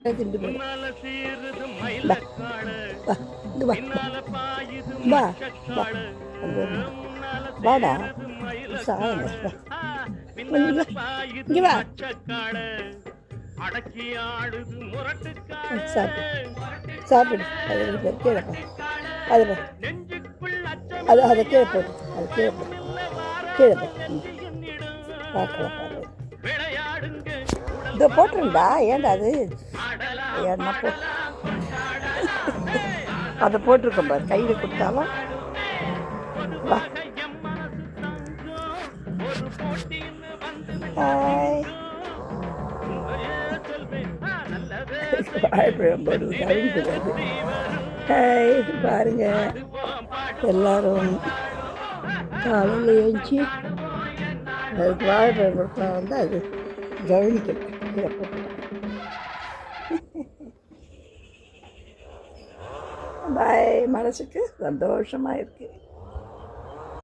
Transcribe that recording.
திண்டு போயிடும். வா வா இங்கே வா வா வா அங்கே வாடா சாயங்க வா இங்கே வா சாப்பிடு சாப்பிடு அது கீழே அதில் அது அதை கீழே போட்டு அது கீழே போட்டு கீழே போட்டு பார்க்கலாம் பாரு இதை போட்டுருண்டா ஏன்டா அது ஏன்னா போ அதை போட்டிருக்கோம் பாரு கையில் கொடுத்தாலும் வா ஹாய் வாழைப்பழம் போடுது கவிழ்ந்துடாது. ஹாய் பாருங்க எல்லாரும் காலையில் ஏஞ்சி அதுக்கு வாழைப்பழம் கொடுத்தா வந்து அது கவனிக்கல இதை போட்டு பாய் மனசுக்கு சந்தோஷமாக இருக்குது.